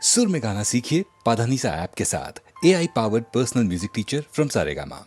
सुर में गाना सीखिए पाधानीसा ऐप के साथ। AI powered personal music teacher from Saregama.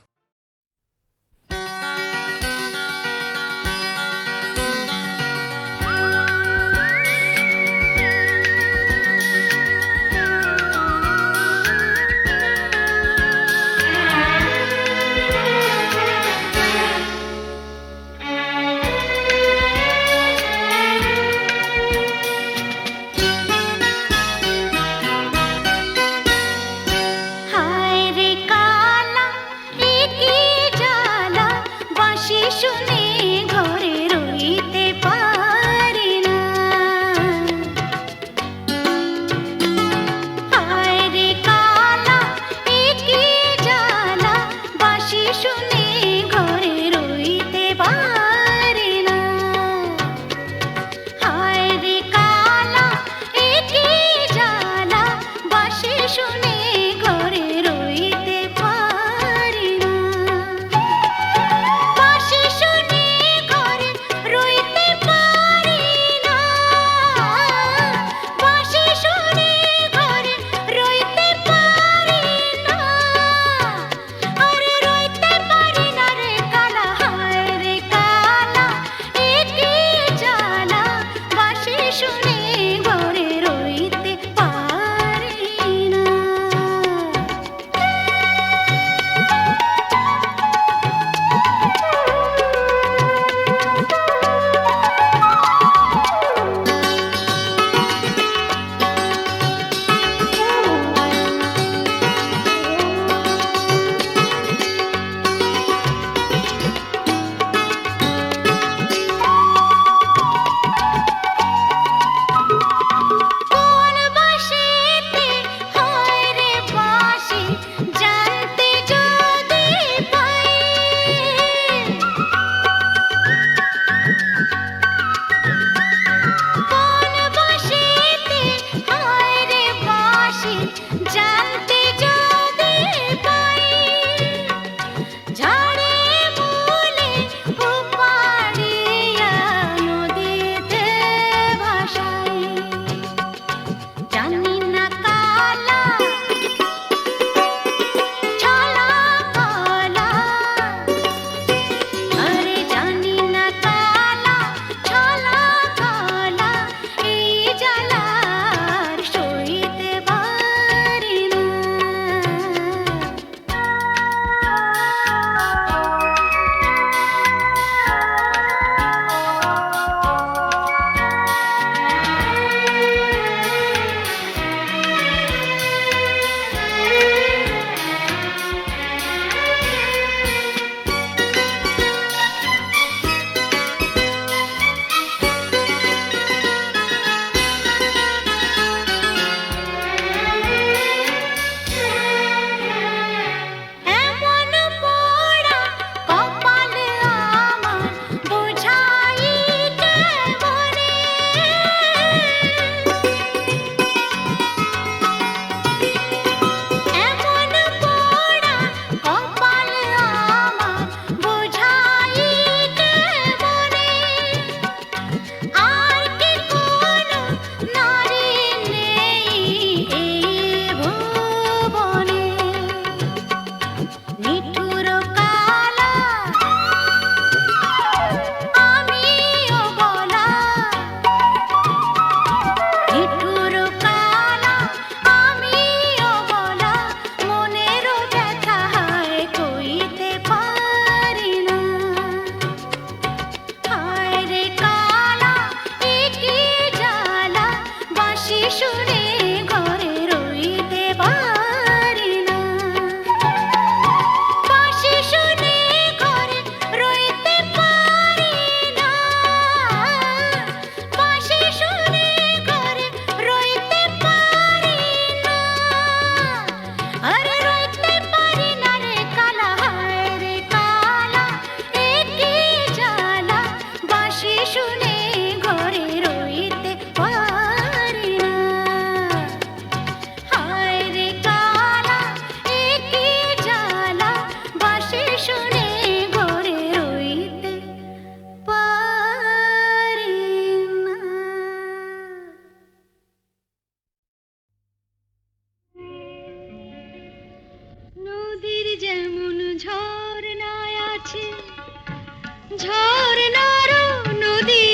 ঝর্ণারও নদী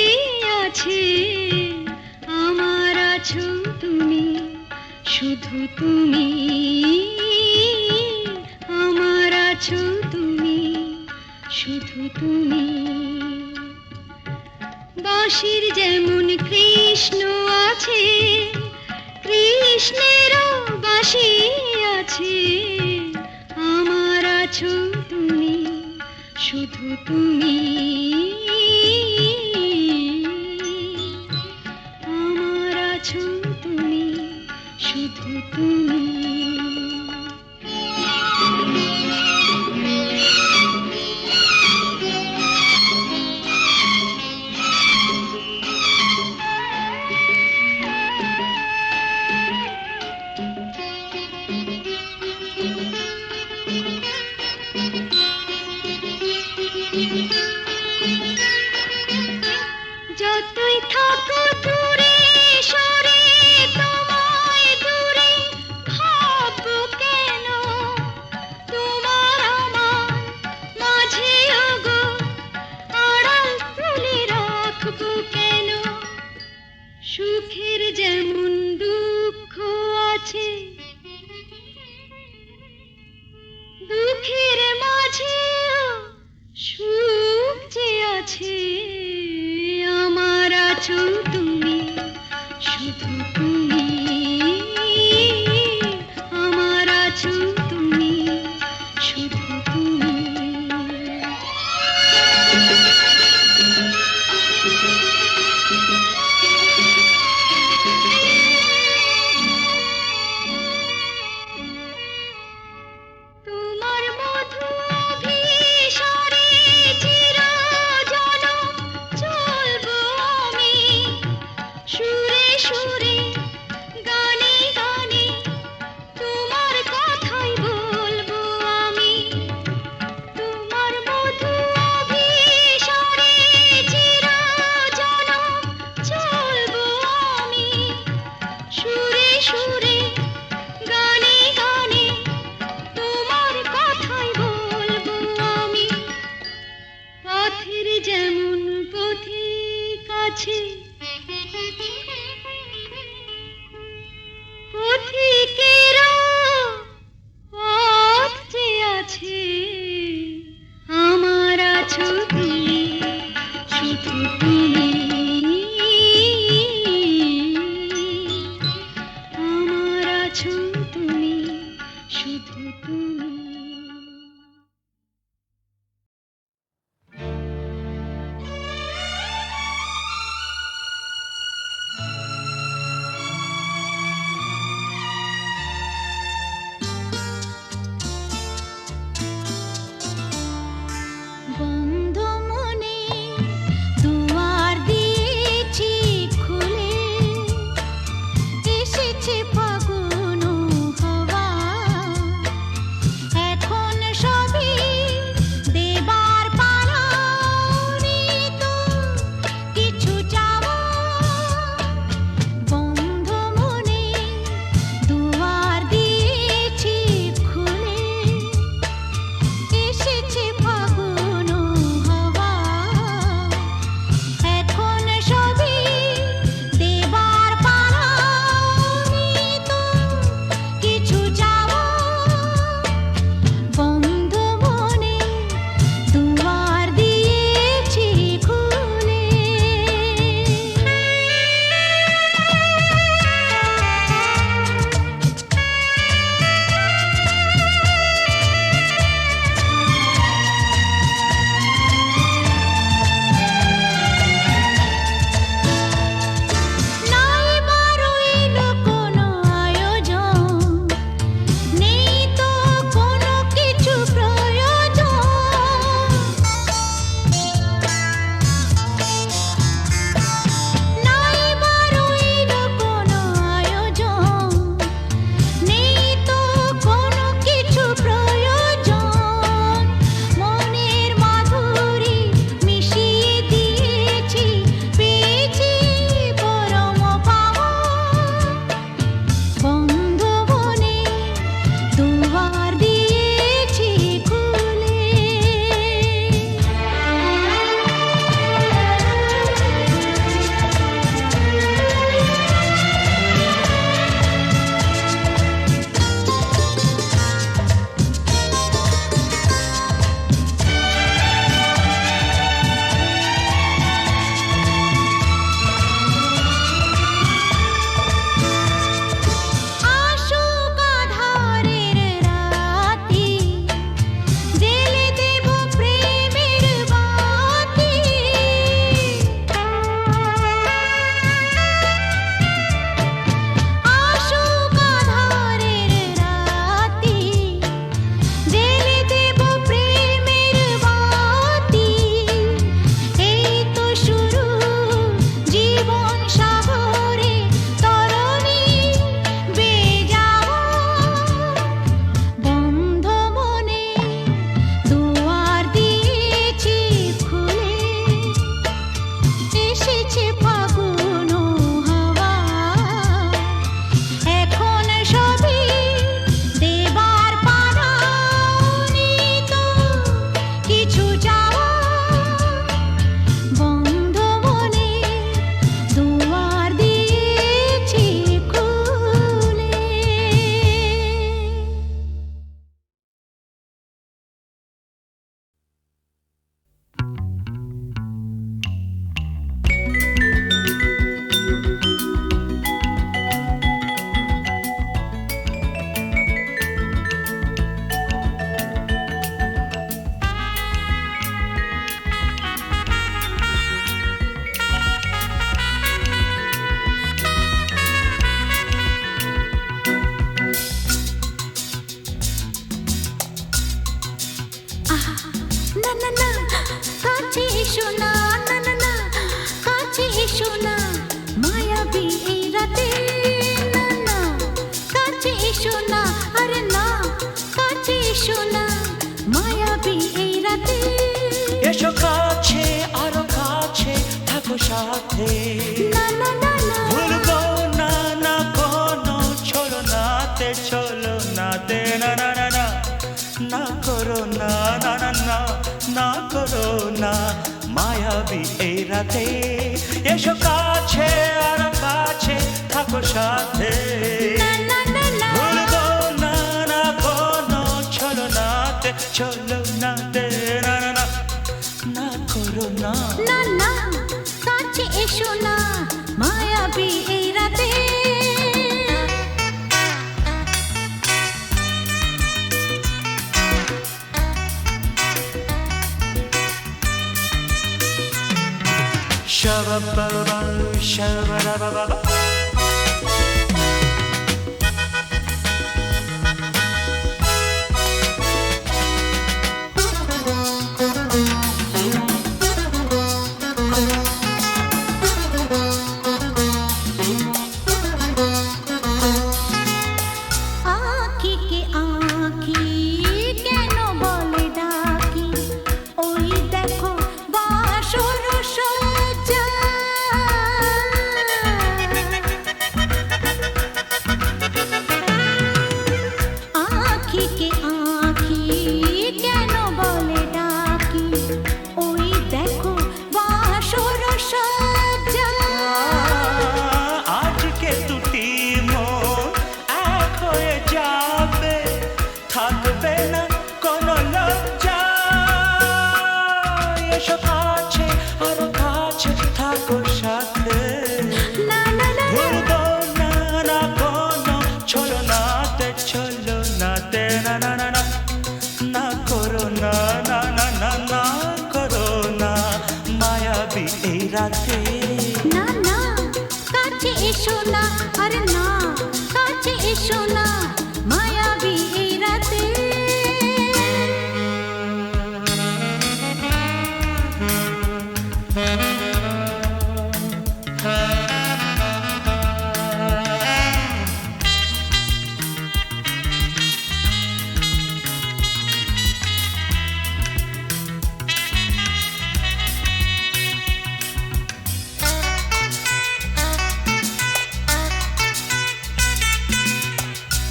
আছে, আমার আছো তুমি, শুধু তুমি, আমার আছো তুমি, শুধু তুমি। বাঁশির যেমন কৃষ্ণ আছে, কৃষ্ণেরও বাঁশি আছে, আমার আছো তুমি, শুধু তুমি, আমার আছো তুমি, শুধু তুমি। যতই থাকো দূরে সরে, তোমায় দূরে ভাববো কেন, তোমার আমার মাঝে ওগো আড়াল তুলে রাখবো কেন। সুখের যেমন দুঃখ আছে, দুঃখের মাঝেও সুখ যে আছে, আমার আছো তুমি, শুধু তুমি, আমার আছো তুমি, শুধু তুমি। তোমার মধু অভিসারে চিরজনম চলবো আমি, সুরে সুরে গানে গানে তোমার কথাই বলবো আমি। তোমার মধু অভিসারে চিরজনম চলবো আমি, সুরে সুরে গানে গানে তোমার কথাই বলবো আমি। পথের যেমন পথিক আছে, পথিকেরও পথ যে আছে, আমার আছো তুমি, শুধু তুমি, আমার আছো তুমি, শুধু তুমি। বন্ধ মনে দুয়ার দিয়েছি খুলে, এসেছে ফাগুন হাওয়া, সাথে না না না না ভুলবো না না কোনো চলো নাতে না না না না না করো না না না না না করো না মায়াবী এই রাতে এসো কাছে আর কাছে থাকো সাথে না না না না ভুলবো না না কোনো চলো নাতে না না না না করো না না না কাছে এসো না মায়াবী এই রাতে Shabba-ba-ba, shabba-da-ba-ba-ba. আঁখি কে আঁখি কেন বলে ডাকি ওই দেখো বাসর সজ্জা আঁখি কে আঁখি কেন বলে ডাকি ওই দেখো বাসর সজ্জা আজকে দুটি মন এক হয়ে যাবে থাকবে না কোনো লজ্জা এসো কাছে আরো কাছে থাকো সাথে না না না ভুলবো না না কোনো চলো নাতে না না না না না করো না না না না না করো না মায়াবী এই রাতে না না কাছে এসো না আরে না কাছে এসো না মায়াবী এই রাতে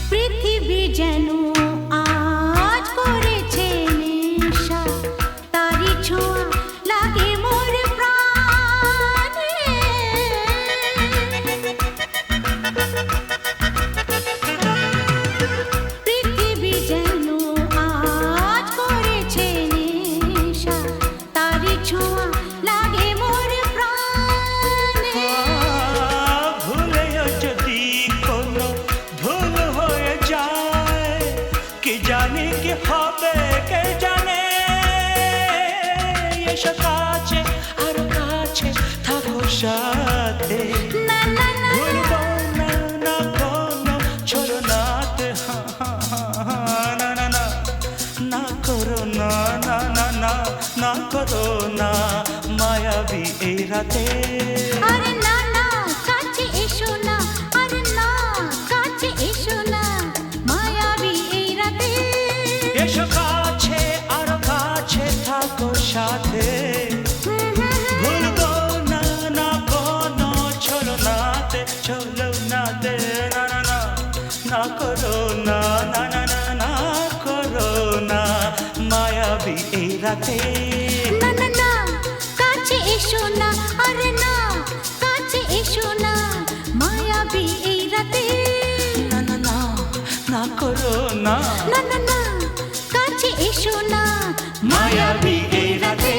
পৃথিবী যেন আজ করেছে নেশা তারি ছোঁয়া লাগে মোর প্রাণে পৃথিবী যেন আজ করেছে নেশা তারি ছোঁয়া লাগে মোর প্রাণে ভুলেও যদি কোনো ভুল হয়ে যায় কি জানি কি হবে কে জানে এসো কাছে আর কাছে থাকো সাথে না না না ভুলবো না না কোনো চলো নাতে না না না না করো না না না না না করো না মায়াবী এই রাতে আরে না না কাছে এসো না আরে না কাছে এসো না মায়াবী এই রাতে এসো কাছে আর কাছে থাকো সাথে ভুলবো না না কোনো চলো নাতে না না না না করো না না না না না করো না মায়াবী এই রাতে না না না কাছে এসো না আরে না কাছে এসো না মায়াবী এই রাতে না না না না করো না না না না কাছে এসো না মায়াবী এই রাতে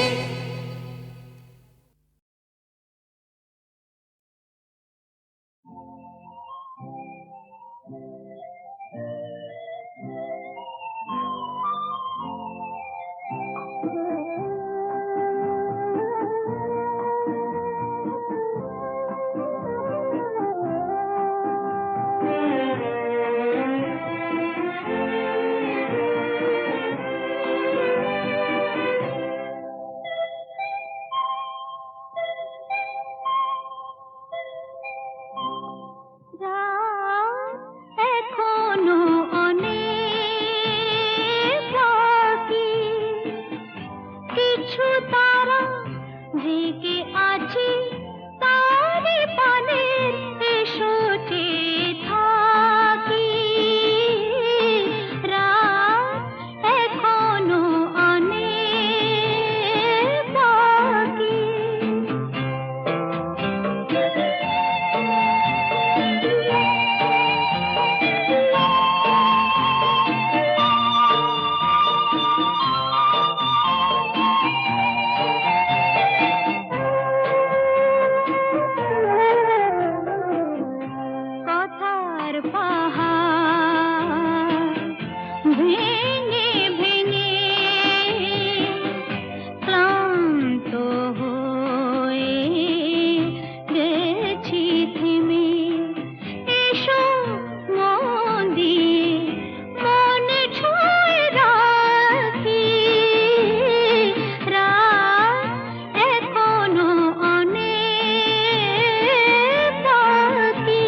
ভেঙে ভেঙে ক্লান্ত হয়ে গেছি থেমে। এসো মন দিয়ে মনে ছুঁয়ে রাখি, রাত এখনো অনেক বাকি।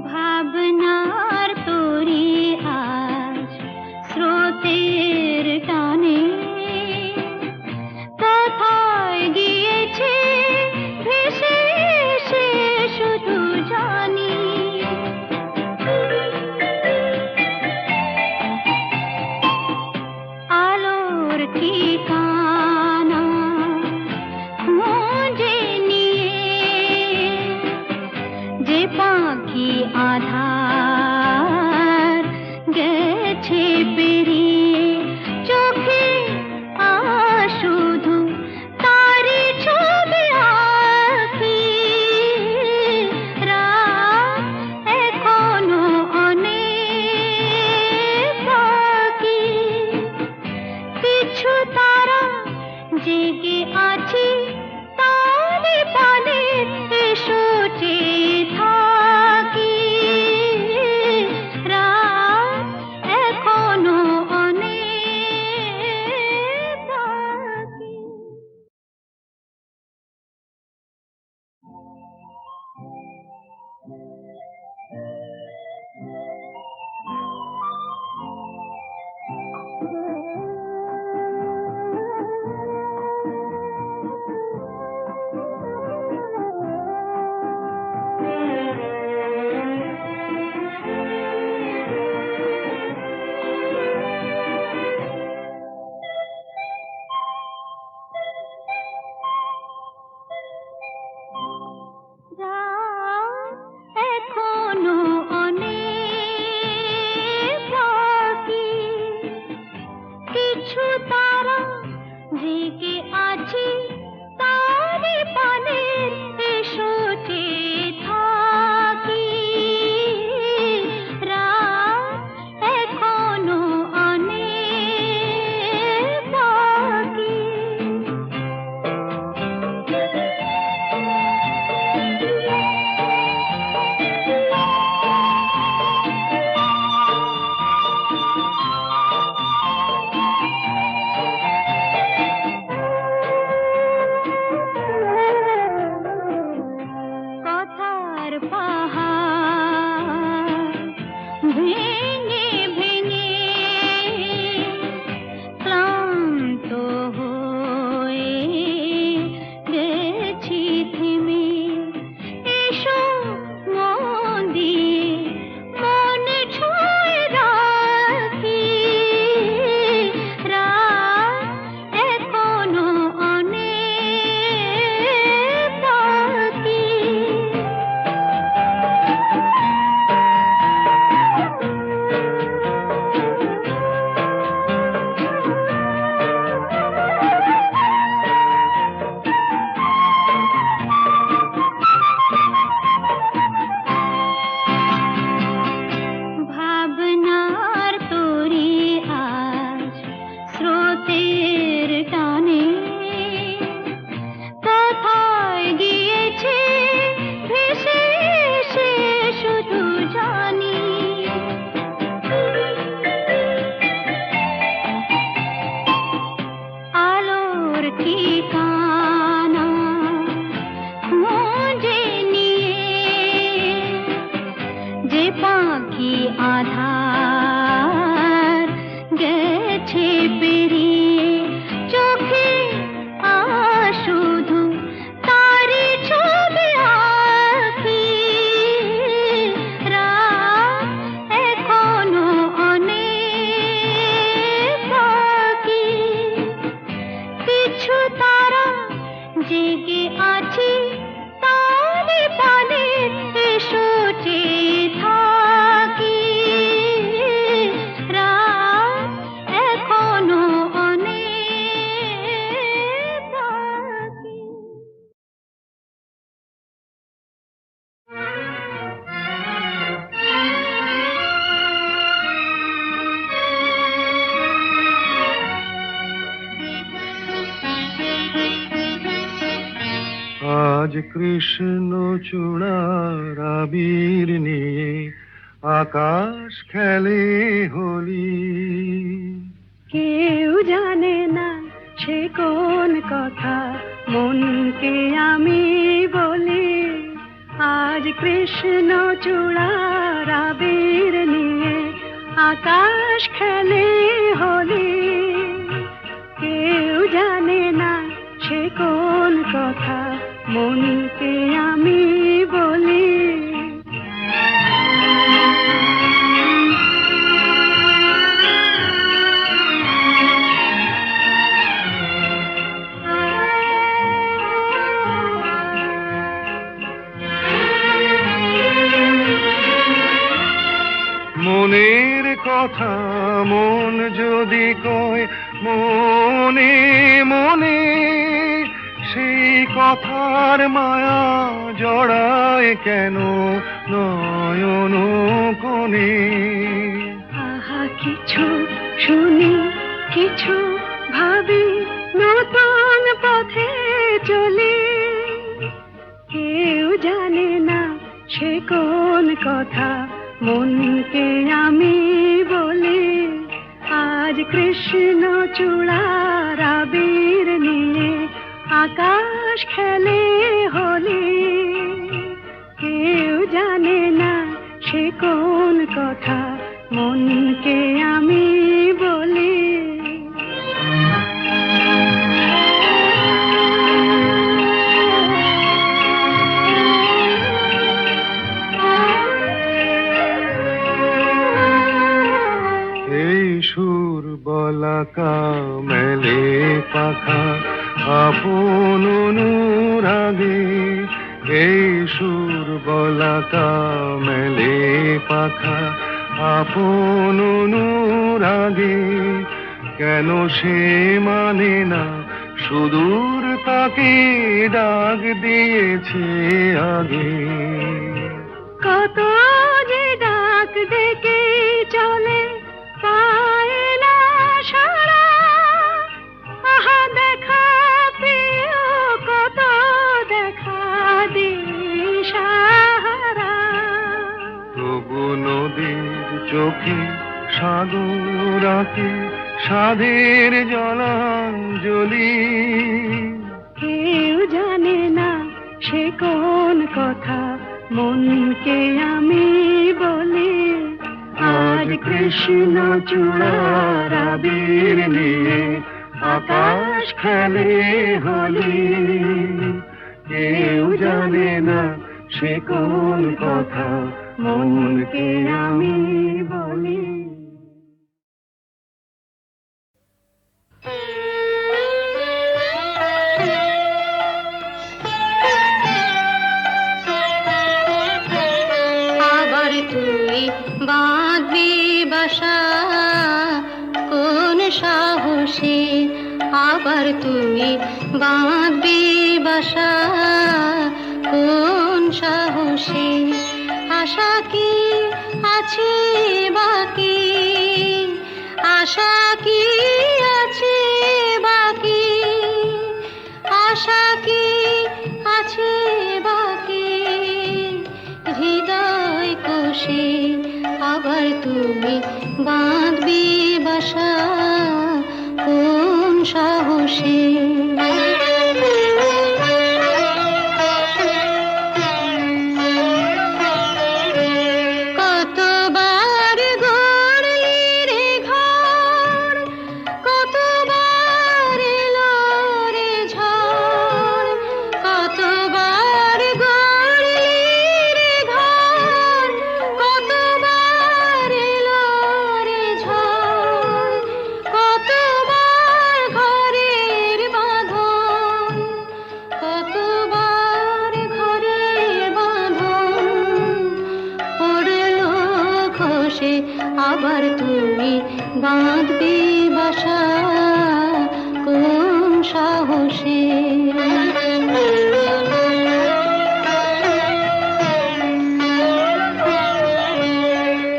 ভাবনার তরি আজ স্রোতের টানে কোথায় গিয়েছে ভেসে এসে শুধু জানি। আলোর ঠিকানা খুঁজে নিয়ে যে পাখি আধার গেছে পেরিয়ে, চোখে শুধু তারি ছবি আঁকি। রাত এখনো অনেক বাকি। কিছু তারা জেগে আছে তালে পালে, এসো চেয়ে থাকি। রাত কৃষ্ণ চূড়ার আবির নিয়ে আকাশ খেলে হোলি। কেউ জানে না সে কোন কথা মনকে আমি বলি। আজ কৃষ্ণ চূড়ার আবির নিয়ে আকাশ খেলে হোলি। কেউ জানে না সে কোন কথা মনকে আমি বলি। মনের কথা মন যদি কয় মনে মনে, সেই কথার মায়া জড়ায় কেন নয়ন কোণে। আহা কিছু শুনি কিছু ভাবি, নতুন পথে চলি। কেউ জানে না সে কোন কথা মনকে আমি বলি। আজ কৃষ্ণ চূড়ার আবির নিয়ে আকাশ খেলে হোলি। কেউ জানে না সে কোন কথা মনকে আমি বলি। সুর বলাকা মেলে পাখা আপন অনুরাগে। এই সুর বলাকা মেলে পাখা আপন অনুরাগে। কেন সে মানে না সুদূর তাকে ডাক দিয়েছে আগে। কত যে ডাক ডেকে চলে পায় না সারা। আহা দেখা প্রিয় কত দেখা দিশাহারা। তবু নদীর চোখে সাগর আঁকে সাধের জলাঞ্জলি। কেউ জানে না সে কোন কথা মনকে আমি বলি। আজ কৃষ্ণ চূড়ার আবির নিয়ে আকাশ খেলে হোলি। কেউ জানে না সে কোন কথা মনকে আমি বলি। আবার তুই বাঁধবি বাসা কোন সাহসে। আবার তুই বাঁধবি বাসা কোন সাহসে। আশা কি আছে বাকি, আশা কি আছে বাকি, আশা কি আছে বাকি হৃদয় কোষে। আবার তুমি বাঁধবি বাসা কোন সাহসে। কতবার গড়লি রে ঘর, কতবার এলো রে ঝড়। কতবার গড়লি রে ঘর, কতবার এলো রে ঝড়। কতবার ঘরের বাঁধন, কতবার ঘরের বাঁধন পড়লো খসে। আবার তুমি বাঁধবি বাসা কোন সাহসে।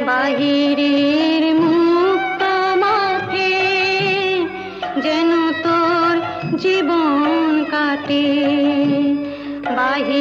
বাহিরের মুক্ত মাঠে যেন তোর জীবন কাটে। বাহির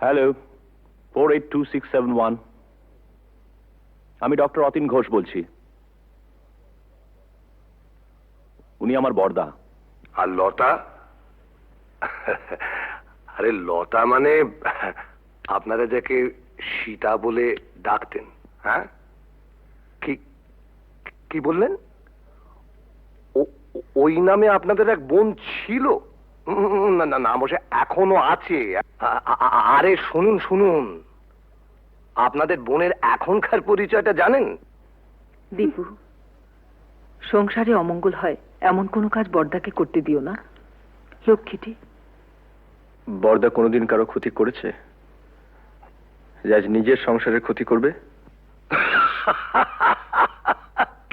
হ্যালো, 482671। আমি ডক্টর অতীন ঘোষ বলছি। উনি আমার বড়দা। আর লতা? আরে লতা মানে আপনারা যাকে সীতা বলে ডাকতেন, হ্যাঁ? কি কি বললেন? ওই নামে আপনাদের এক বোন ছিল? না না না, অবশ্য এখনো আছে। আরে শুনুন শুনুন, আপনাদের বোনের এখনকার পরিচয়টা জানেন? দীপু, সংসারে অমঙ্গল হয় এমন কোনো কাজ বড়দাকে করতে দিও না। লক্ষ্মীটি। বড়দা কোনোদিন কারো ক্ষতি করেছে যে আজ নিজের সংসারের ক্ষতি করবে?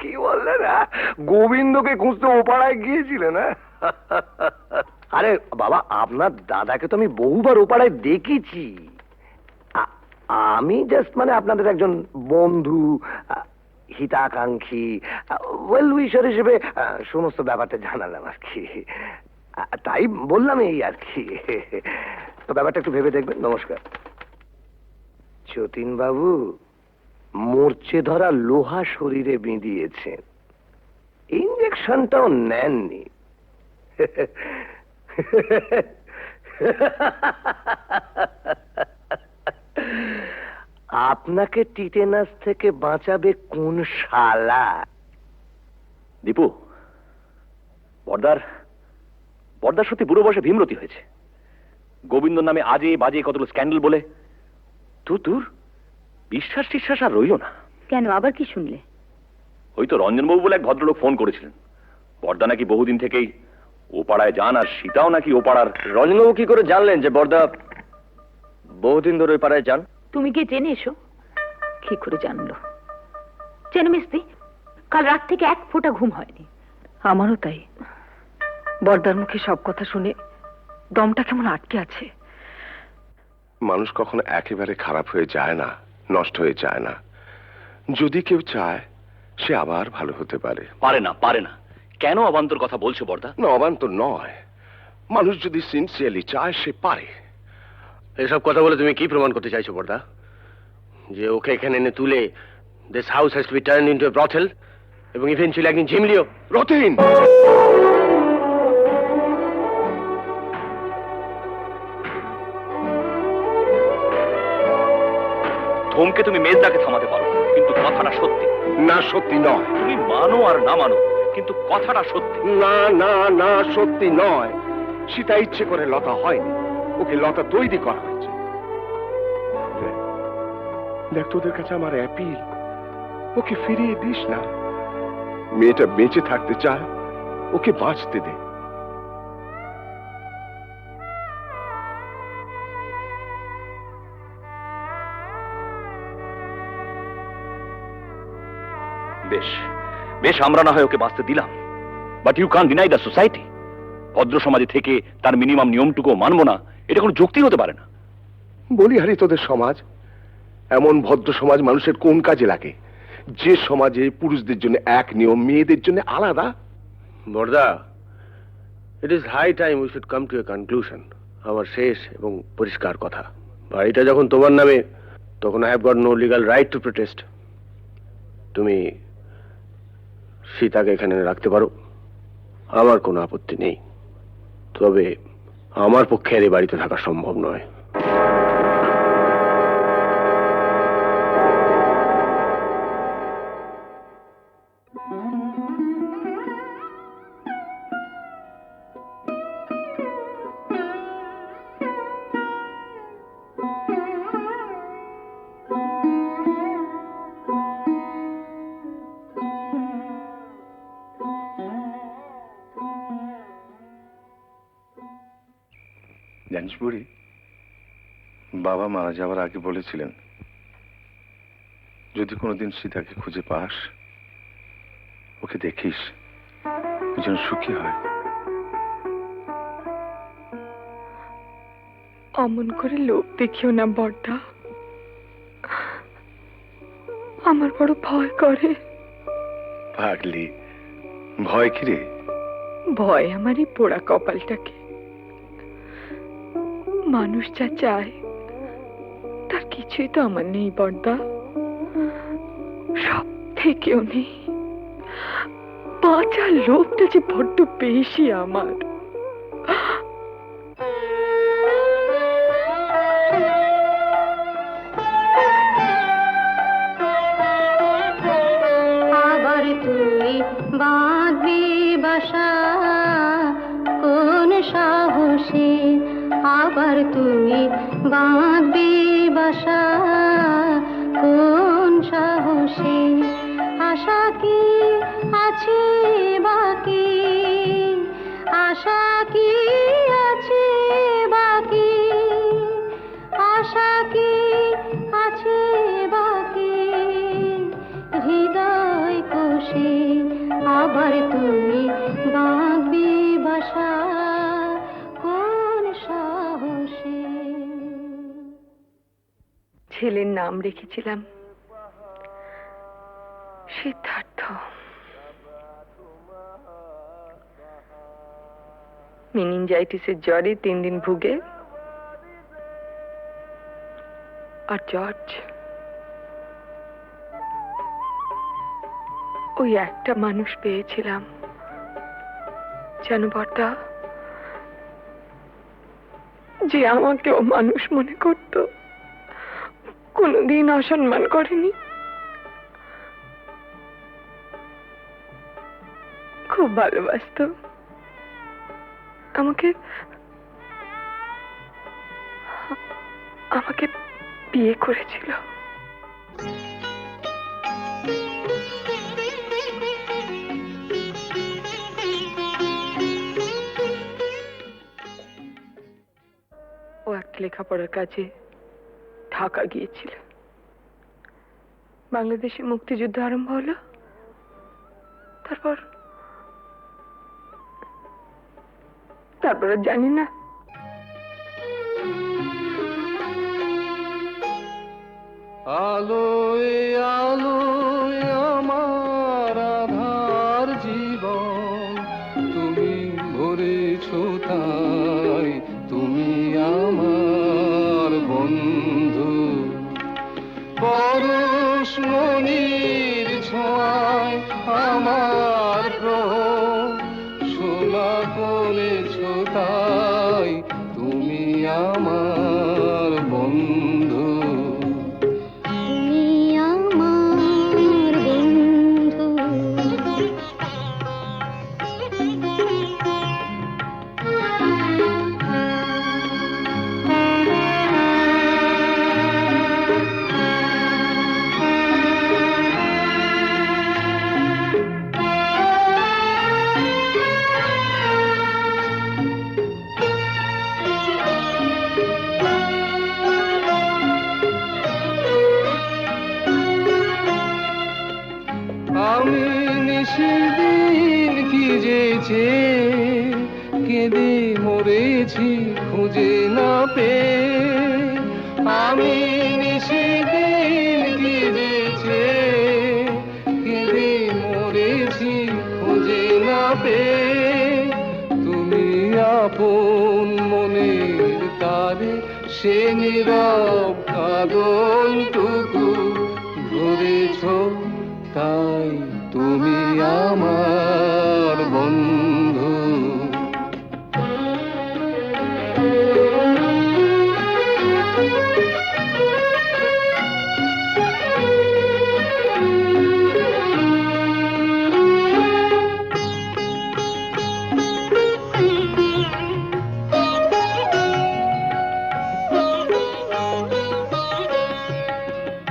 কি বললেন? গোবিন্দকে খুঁজতে ওপাড়ায় গিয়েছিলেন? আরে বাবা, আপনার দাদাকে তো আমি বহুবার ওপাড়ায় দেখেছি। আমি জাস্ট মানে আপনাদের একজন বন্ধু, হিতাকাঙ্ক্ষী, ওয়েল উইশার হিসেবে সমস্ত ব্যাপারটা জানালাম আর কি। তাই বললাম এই আর কি। তো ব্যাপারটা একটু ভেবে দেখবেন। নমস্কার। যতীন বাবু মরচে ধরা লোহা শরীরে বিঁধিয়েছেন, ইঞ্জেকশনটাও নেননি। আপনাকে টিটেনাস থেকে বাঁচাবে কোন শালা? দীপু, বড়দার সত্যি বুড়ো বয়সে ভীমরতি হয়েছে। গোবিন্দ নামে আজে বাজে কতগুলো স্ক্যান্ডেল বলে তোর বিশ্বাস টিশ্বাস আর রইল না। কেন, আবার কি শুনলে? ওই তো রঞ্জনবাবু বলে এক ভদ্রলোক ফোন করেছিলেন, বড়দা নাকি বহুদিন থেকেই ও পাড়ায় যান, আর সীতাও নাকি ও পাড়ার। রঞ্জনবাবু কি করে জানলেন যে বড়দা বহুদিন ধরে ওই পাড়ায় যান? তুমি গিয়ে জেনে এসো। কি করে জানলো? জেনে মিস্তি, কাল রাত থেকে এক ফোঁটা ঘুম হয়নি। আমারও তাই। বড়দার মুখে সব কথা শুনে দমটা কেমন আটকে আছে। মানুষ কখনো একেবারে খারাপ হয়ে যায় না, নষ্ট হয়ে যায় না। যদি কেউ চায় সে আবার ভালো হতে পারে। পারে না। কেন অবান্তর কথা বলছো বড়দা? না, অবান্তর নয়। মানুষ যদি সিনসিয়ারলি চায় সে পারে। এসব কথা বলে তুমি কি প্রমাণ করতে চাইছো বড়দা? যে ওকে এখানে এনে তুলে this house has to be turned into a brothel এবং ইভেন্চুয়ালি একদিন ঝিমলিও? রতিন, ধমকে তুমি মেজদাকে থামাতে পারো, কিন্তু কথাটা সত্যি। না সত্যি নয়। তুমি মানো আর না মানো, কিন্তু কথাটা সত্যি। না না না, সত্যি নয়। সীতা ইচ্ছে করে লতা হয়নি, ওকে লতা তৈরি করা হয়েছে। দেখ, তোদের কাছে আমার অ্যাপিল, ওকে ফিরিয়ে দিস না। মেয়েটা বেঁচে থাকতে চায়, ওকে বাঁচতে দে। বেশ আমরা না হয় ওকে বাঁচতে দিলাম, but you can deny the society. ভদ্র সমাজে থেকে তার মিনিমাম নিয়মটুকু মানবো না, এটা কোনো যুক্তি হতে পারে না। বলি হারি, তোদের সমাজ এমন ভদ্র সমাজ মানুষের কোন কাজে লাগে? যে সমাজে পুরুষদের জন্য এক নিয়ম, মেয়েদের জন্য আলাদা। বড়দা, it is high time we should come to a conclusion. আমার শেষ এবং পরিষ্কার কথা, বাড়িটা যখন তোমার নামে, তখন I have got no legal right to protest. তুমি সীতাকে এখানে রাখতে পারো, আমার কোনো আপত্তি নেই। তবে আমার পক্ষে আর এই বাড়িতে থাকা সম্ভব নয়। জানিস বুড়ি, বাবা মারা যাওয়ার আগে বলেছিলেন যদি কোনোদিন সীতাকে খুঁজে পাস, ওকে দেখিস, ও যেন সুখী হয়। অমন করে লোভ দেখিও না বড়দা, আমার বড় ভয় করে। পাগলি, ভয় কি রে? ভয় আমার এই পোড়া কপালটাকে। মানুষ যা চায় তার কিছুই তো আমার নেই বর্দা, সব থেকেও নেই। বাঁচার লোভটা যে বড্ড বেশি আমার। আবার তুই বাঁধবি বাসা কোন সাহসে, আবার তুই বাঁধবি বাসা কোন সাহসে, আশা কি আছে বাকি, আশা কি আছে বাকি, আশা কি আছে বাকি হৃদয় কোষে, আবার তুমি বাঁধবি বাসা কোন সাহসে। ছেলের নাম রেখেছিলাম সিদ্ধার্থ। মেনিনজাইটিসের জ্বরে 3 দিন ভুগে, আর জর্জ ওই একটা মানুষ পেয়েছিলাম যেন বর্দা, যে আমাকেও মানুষ মনে করত, কোনোদিন অসম্মান করেনি। খুব ভালোবাসতো আমাকে, আমাকে বিয়ে করেছিল। ও একটা লেখাপড়ার কাজে ঢাকা গিয়েছিল। বাংলাদেশে মুক্তিযুদ্ধ আরম্ভ হলো, তারপর জানি না। আলোয় আলোয় আমার আধার জীবন, তুমি ভরেছ তাই, তুমি আমার বন্ধু। পরশমণির ছোঁয়ায় আমার গ্রহ সোনা করেছ তাই, তুমি আমার বন্ধু। তুমি আমার বন্ধু। আমি নিশিদিন কি যেছে কেঁদে মরেছি খুঁজে না পেয়ে, আমি নিশিদিন কি যেছে কেঁদে মরেছি খুঁজে না পেয়ে, তুমি আপন মনের তারে সে নীরব কাঁদনটুকু ধরেছ তাই, তুমি আমার বন্ধু।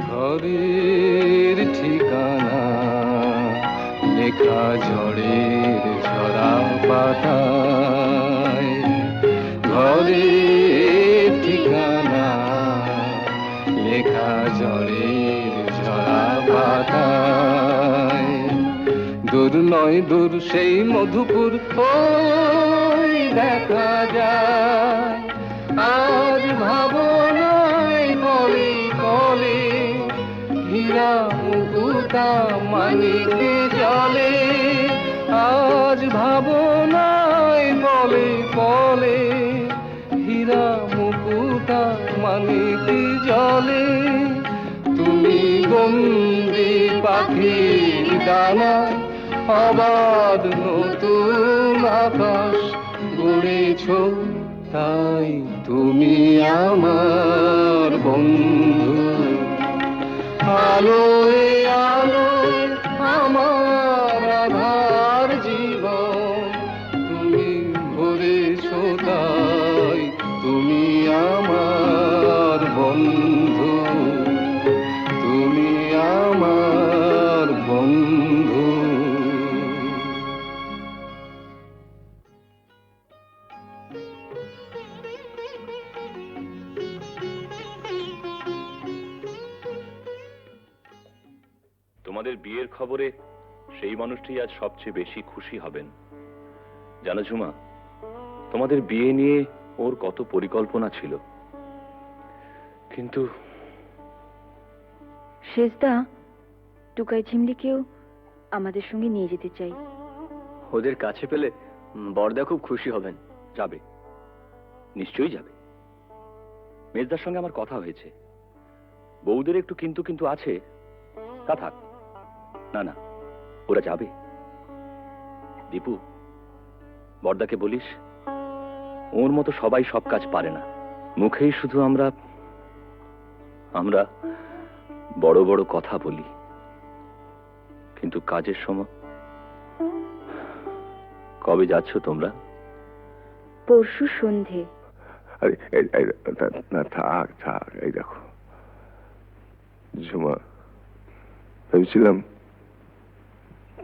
ঘরের ঠিকানা লেখা ঝড়ের ঝরা পাতায়, ঘরের ঠিকানা লেখা ঝড়ের ঝরা পাতায়। দূর নয় দূর সেই মধুপুর ওই দেখা যায়, আজ ভাবনায় কলে কলে হীরা মুকুতা মানিকে জলে, আজ ভাবনায় বলে বলে হীরা মুকুতা পানিতে জলে তুমি বন্দি পাখির ডানা আবার নতুন আকাশ গড়েছ তাই তুমি আমার বন্ধু আলোয় আলোয় আমার আধার জীবন তুমি ভরেছ তাই তুমি আমার বন্ধু তুমি আমার বন্ধু তোমাদের বিয়ের খবরে সেই মানুষটি আজ সবচেয়ে বেশি খুশি হবেন। জানো ঝুমা, তোমাদের বিয়ে নিয়ে ওর কত পরিকল্পনা ছিল, কিন্তু শেষদা টুকাই ঝিমলিকেও আমাদের সঙ্গে নিয়ে যেতে চাই। ওদের কাছে পেলে বড়দা খুব খুশি হবেন। যাবে, নিশ্চয়ই যাবে। মেজদার সঙ্গে আমার কথা হয়েছে, বউদের একটু কিন্তু কিন্তু আছে, তা থাক। না না, ওরা যাবে। দীপু, বড়দাকে বলিস ওর মতো সবাই সব কাজ পারে না। মুখেই শুধু আমরা আমরা বড় বড় কথা বলি, কিন্তু কাজের সময়। কবে যাচ্ছ তোমরা? পরশু সন্ধে। আরে না, থাক থাক। এই দেখো ঝুমা, ভেবেছিলাম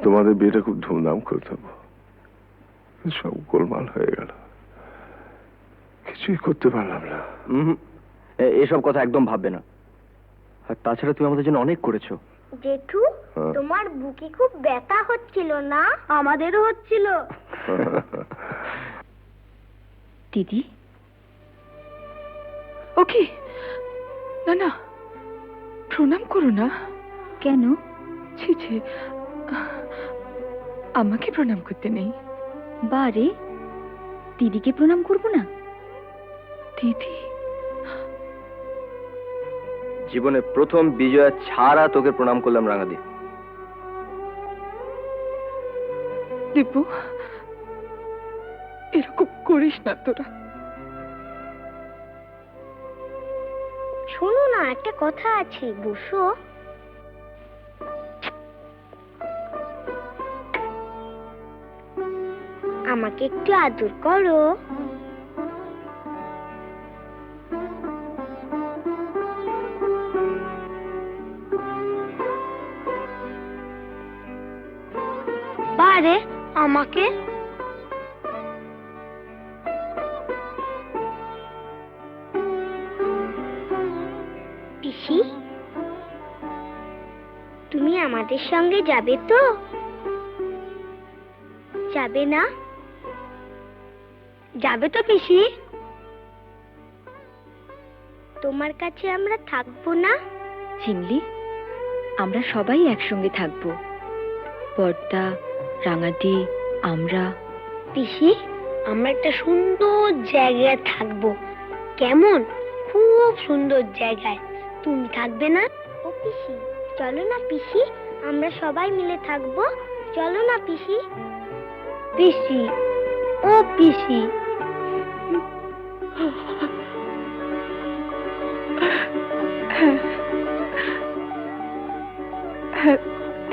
তোমাদের বিয়েটা খুব ধুমধাম করতাম, সব গোলমাল হয়ে গেল, কিছুই করতে পারলাম না। এসব কথা একদম ভাববে না। আর তাছাড়া তুমি আমাদের জন্য অনেক করেছো। জেঠু, তোমার বুকে খুব ব্যথা হচ্ছিল না? আমাদেরও হচ্ছিল। দিদি, ওকে, না না, প্রণাম করো না। কেন? ছি ছি, আমাকে প্রণাম করতে নেই। বারে, দিদিকে প্রণাম করব না? দিদি, জীবনে প্রথম বিজয়া ছাড়া তোকে প্রণাম করলাম রাঙাদি। দীপু, এরকম করিস না তোরা। শোনো না, একটা কথা আছে, বসো। আমাকে একটু আদর করো। বারে, আমাকে পিসি, তুমি আমাদের সঙ্গে যাবে তো? যাবে না? যাবে তো পিসি? তোমার কাছে আমরা থাকবো না? ঝিমলি, আমরা সবাই একসঙ্গে থাকবো। বড়দা, রাঙাদি, আমরা। পিসি, আমরা একটা সুন্দর জায়গায় থাকবো। কেমন? খুব সুন্দর জায়গায়। তুমি থাকবে না? ও পিসি, চলো না পিসি, আমরা সবাই মিলে থাকবো। চলো না পিসি। পিসি, ও পিসি। হ্যাঁ,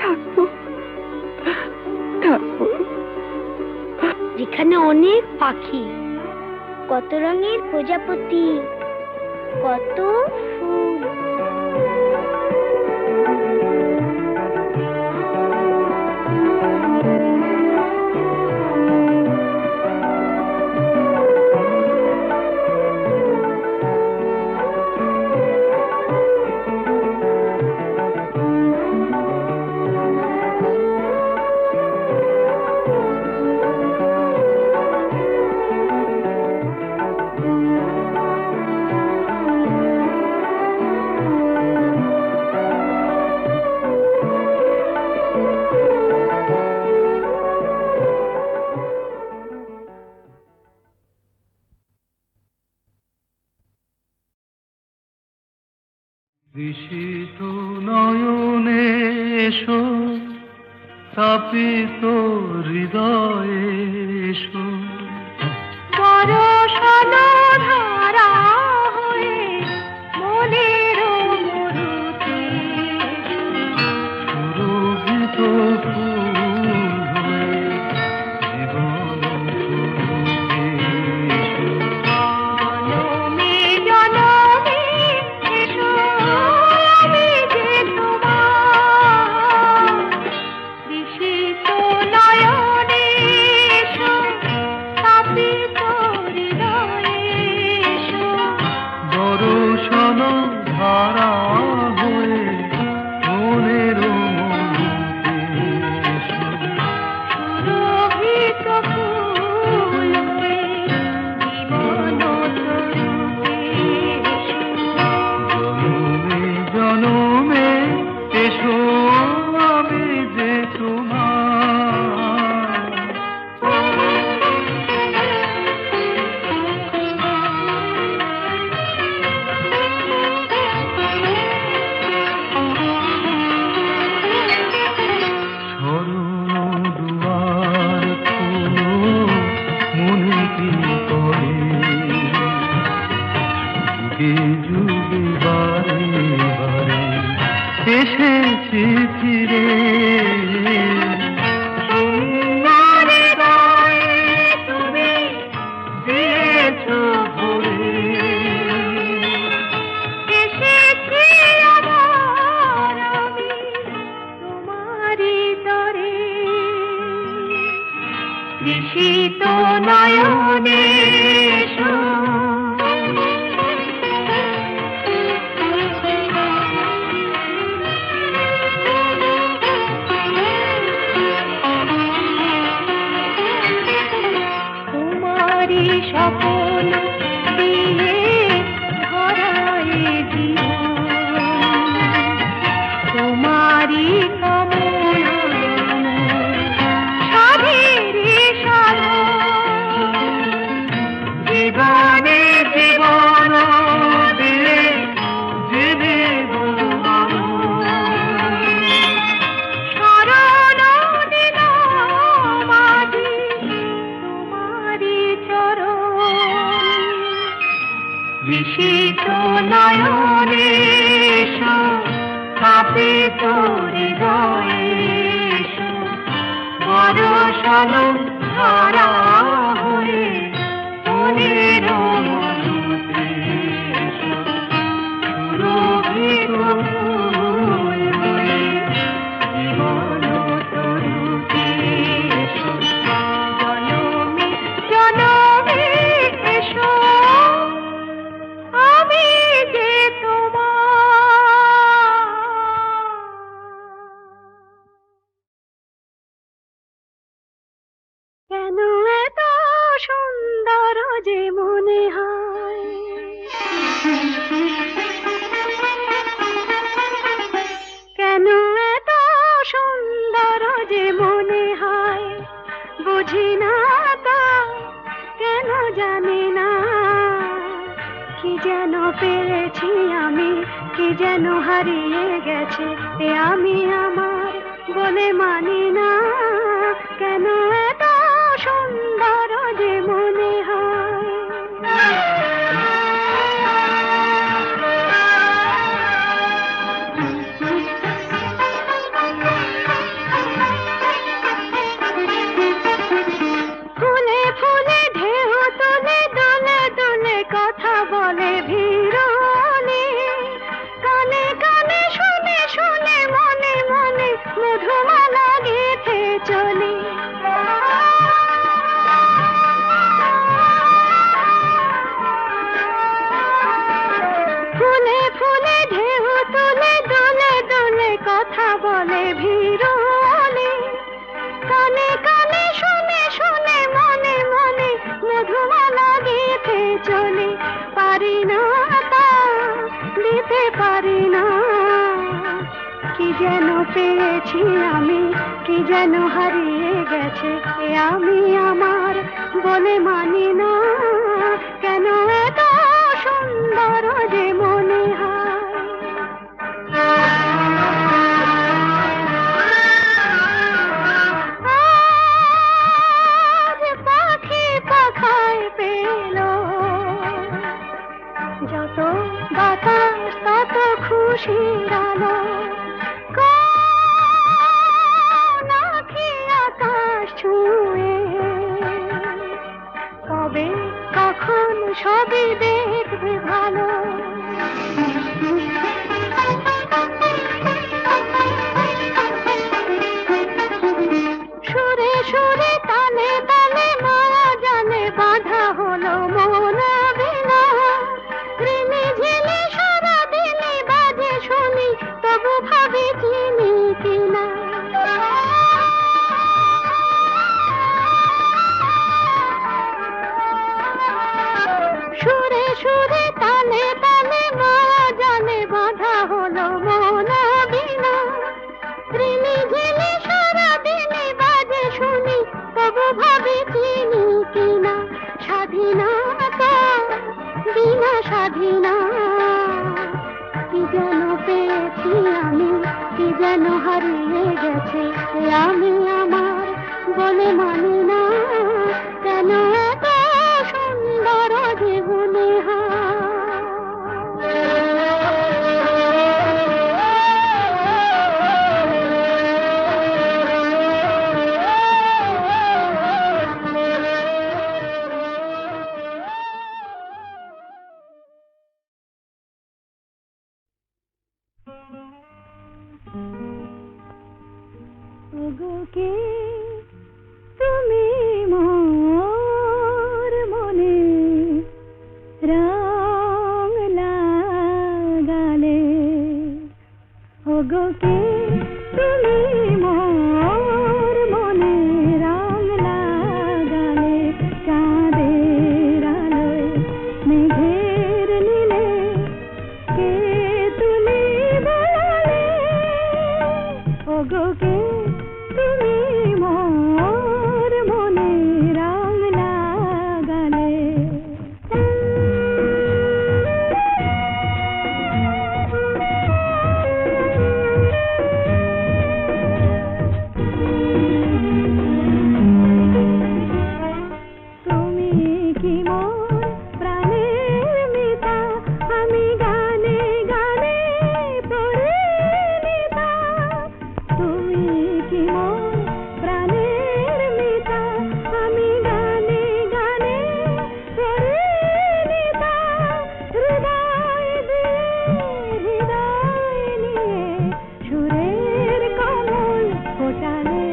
থাকবো থাকবো। যেখানে অনেক পাখি, কত রঙের প্রজাপতি, কত ফুল। ঋষিত নয়নে এসো, তাপিত হৃদয়ে এসো, বরষানো ধারা হয়ে মনের মরুতে সুরভিত ফুল হয়ে জীবন সুরভে এসো। জনমে জনমে এসো, আমি যে তোমার ঋষিত নয়নে এসো, তাপিত হৃদয়ে এসো, বরষণ ধারা হয়ে মনের মরুতে এসো। সুরভিত ফুল হয়ে জীবন তরুতে এসো। জনমে জনমে এসো, আমি যে তোমার শরণ দুয়ার খোলো, মনে কি করে যুগে যুগে বারে বারে এসেছি ফিরে। সুন্দর হৃদয়ে তুমি দিয়েছো ভরে, এসেছি আবার আমি তোমারই তরে, ঋষিত নয়নে এসো। তোমারই স্বপ্ন দিয়ে ধরায় জীবন, তোমারই কামনা সাধেরে সাধন, জীবনে জীবন দিয়ে জীবিত শরণ নিলাম আজি তোমারই চরণ, ঋষিত নয়নে এসো, তাপিত হৃদয়ে এসো, বরষণ ধারা হয়ে মনের মরুতে এসো। সুরভিত ফুল হয়ে জীবন তরুতে এসো। জনমে জনমে এসো, আমি যে তোমার। কেন এত সুন্দর যে মনে হয়, কেন এত সুন্দর যে মনে হয়, বুঝি না তা, কেন জানি না, কি যেন পেয়েছি আমি, কি যেন হারিয়ে গেছে এ আমি আমার বলে মানি না, কেন এত সুন্দর যে মনে হয়। ফুলে ফুলে ঢেউ তুলে দুলে দুলে কথা বলে ভিড়নে, কানে কানে শুনে শুনে মনে মনে মধুমালা গেথে চলি। ফুলে ফুলে ঢেউ তুলে দুলে দুলে কথা বলে ভিড়নে, কানে কানে শুনে শুনে মনে মনে মধুমালা গেথে চলি। পারি না তা দিতে পারি না, কি যেন পেয়েছি আমি, কি যেন হারিয়ে গেছে এ আমি আমার বলে মানি না, কেন এত সুন্দর যে মনে হয়। বাতাস তত খুশির আলো নাকি আকাশ ছুঁয়ে কবে কখন সবই দেখবে ভালো সুরে সুরে তালে তালে মারা জানে বাঁধা হলো মন বিনা রিমি ঝিলি সারা দিনে বাজে শুনি তবু ভাবি চিনি কিনা সুরে সুরে তালে তালে মারা জানে বাঁধা হলো মন বিনা রিমি ঝিলি সারা দিনে বাজে শুনি তবু ভাবি চিনি কিনা স্বাধীনতা বিনা স্বাধীনা কি যেন পেয়েছি আমি কি যেন হারিয়ে গেছে আমি আমার বলে মানি না কেন এত সুন্দর জীবনে ওগোকে তুমি মোর মনে রং লাগালে ওগোকে তুমি মোর মনে রং লাগালে চাঁদের আলোয় মেঘের নীলে কে তুমি বলালে ওগোকে তুমি মোর মনে রং লাগালে তুমি কি মোর প্রাণের মিতা আমি গানে গানে পরিণীতা তুমি কি মোর প্রাণের মিতা আমি গানে গানে পরিণীতা হৃদয় দিয়ে হৃদয় নিয়ে সুরের কমল ফোটালে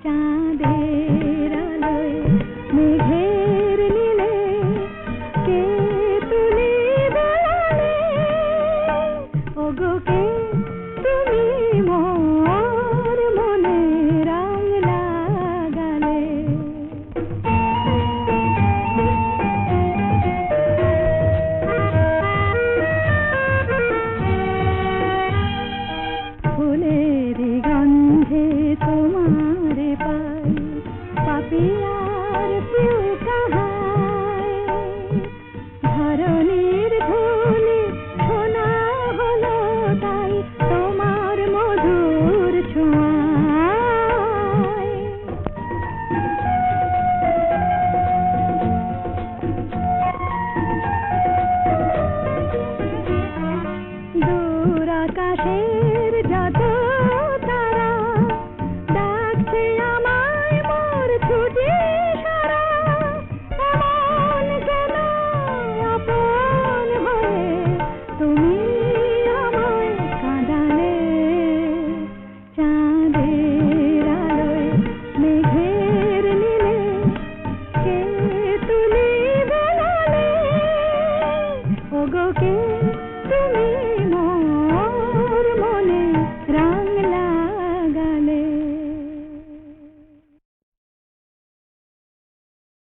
চাঁদের আলোয় মেঘের নীলে কে তুমি বলালে ওগোকে তুমি মোর মনে রং লাগালে ফুলের গন্ধে তোমার পাই পাপিয়ার প্রিয় কাহাই ধরণীর ধুলি শোনা হলো তাই তোমার মধুর ছোঁয়ায় দূর আকাশের যত তারা ডাকছে আমায় মোর ছুটি সারা এমন কেন আপন হয়ে তুমি আমায় কাঁদালে চাঁদের আলোয় মেঘের নীলে কে তুমি বলালে ওগোকে তুমি